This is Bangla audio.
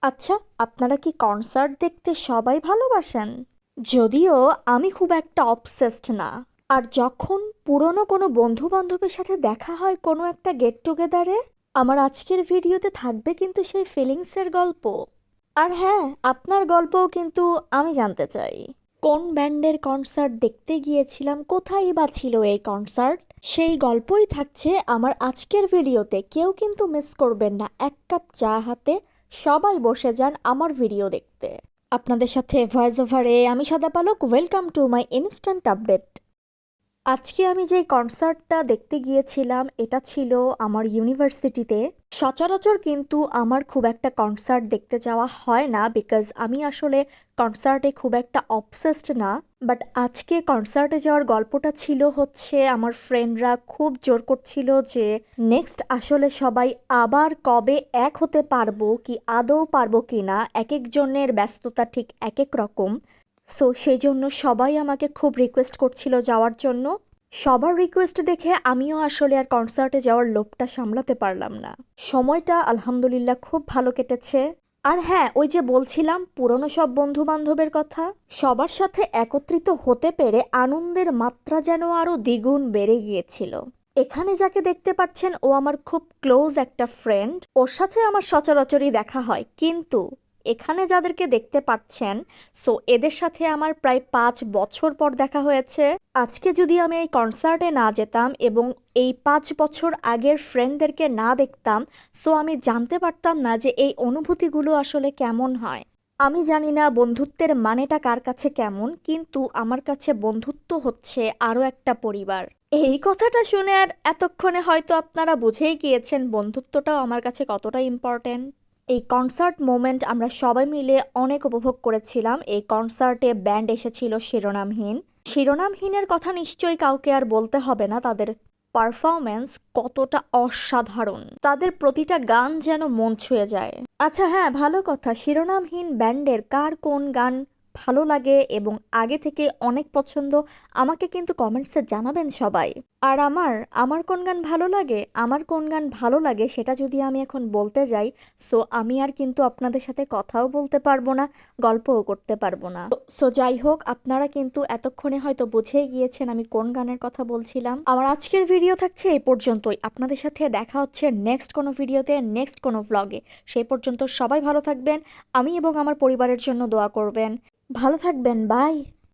আচ্ছা, আপনারা কি কনসার্ট দেখতে সবাই ভালোবাসেন? যদিও আমি খুব একটা অবসেসড না। আর যখন পুরনো কোনো বন্ধু বান্ধবের সাথে দেখা হয় কোনো একটা গেট টুগেদারে, আমার আজকের ভিডিওতে থাকবে কিন্তু সেই ফিলিংসের গল্প। আর হ্যাঁ, আপনার গল্পও কিন্তু আমি জানতে চাই। কোন ব্যান্ডের কনসার্ট দেখতে গিয়েছিলাম, কোথায় বা ছিল এই কনসার্ট, সেই গল্পই থাকছে আমার আজকের ভিডিওতে। কেউ কিন্তু মিস করবেন না। এক কাপ চা হাতে সবাই বসে যান আমার ভিডিও দেখতে। আপনাদের সাথে ভয়েস ওভারে আমি সাদা পালক। Welcome to my instant update. আজকে আমি যে কনসার্টটা দেখতে গিয়েছিলাম এটা ছিল আমার ইউনিভার্সিটিতে। সচরাচর কিন্তু আমার খুব একটা কনসার্ট দেখতে যাওয়া হয় না, বিকজ আমি আসলে কনসার্টে খুব একটা অবসেসড না। বাট আজকে কনসার্টে যাওয়ার গল্পটা ছিল হচ্ছে আমার ফ্রেন্ডরা খুব জোর করছিল যে নেক্সট আসলে সবাই আবার কবে এক হতে পারবো, কি আদৌ পারবো কি না। এক একজনের ব্যস্ততা ঠিক এক এক রকম। সো সেই জন্য সবাই আমাকে খুব রিকোয়েস্ট করছিল যাওয়ার জন্য। সবার রিকোয়েস্ট দেখে আমিও আসলে আর কনসার্টে যাওয়ার লোভটা সামলাতে পারলাম না। সময়টা আলহামদুলিল্লাহ খুব ভালো কেটেছে। আর হ্যাঁ, ওই যে বলছিলাম পুরনো সব বন্ধু বান্ধবের কথা, সবার সাথে একত্রিত হতে পেরে আনন্দের মাত্রা যেন আরো দ্বিগুণ বেড়ে গিয়েছিল। এখানে যাকে দেখতে পাচ্ছেন ও আমার খুব ক্লোজ একটা ফ্রেন্ড, ওর সাথে আমার সচরাচরই দেখা হয়। কিন্তু এখানে যাদেরকে দেখতে পাচ্ছেন, সো এদের সাথে আমার প্রায় 5 বছর পর দেখা হয়েছে। আজকে যদি আমি এই কনসার্টে না যেতাম এবং এই 5 বছর আগের ফ্রেন্ডদেরকে না দেখতাম, সো আমি জানতে পারতাম না যে এই অনুভূতিগুলো আসলে কেমন হয়। আমি জানি না বন্ধুত্বের মানেটা কার কাছে কেমন, কিন্তু আমার কাছে বন্ধুত্ব হচ্ছে আরও একটা পরিবার। এই কথাটা শুনে আর এতক্ষণে হয়তো আপনারা বুঝেই গিয়েছেন বন্ধুত্বটাও আমার কাছে কতটা ইম্পর্ট্যান্ট। এই কনসার্ট মোমেন্ট আমরা সবাই মিলে অনেক উপভোগ করেছিলাম। এই কনসার্টে ব্যান্ড এসেছিল শিরোনামহীন। শিরোনামহীনের কথা নিশ্চয়ই কাউকে আর বলতে হবে না, তাদের পারফরম্যান্স কতটা অসাধারণ। তাদের প্রতিটা গান যেন মন ছুঁয়ে যায়। আচ্ছা হ্যাঁ, ভালো কথা, শিরোনামহীন ব্যান্ডের কার কোন গান ভালো লাগে এবং আগে থেকে অনেক পছন্দ, আমাকে কিন্তু কমেন্টসে জানাবেন সবাই। আর আমার আমার কোন গান ভালো লাগে, আমার কোন গান ভালো লাগে সেটা যদি আমি এখন বলতে যাই, সো আমি আর কিন্তু আপনাদের সাথে কথাও বলতে পারবো না, গল্পও করতে পারবো না। সো যাই হোক, আপনারা কিন্তু এতক্ষণে হয়তো বুঝেই গিয়েছেন আমি কোন গানের কথা বলছিলাম। আমার আজকের ভিডিও থাকছে এই পর্যন্তই। আপনাদের সাথে দেখা হচ্ছে নেক্সট কোনো ভিডিওতে, নেক্সট কোনো ভ্লগে। সেই পর্যন্ত সবাই ভালো থাকবেন। আমি এবং আমার পরিবারের জন্য দোয়া করবেন। ভালো থাকবেন, বাই।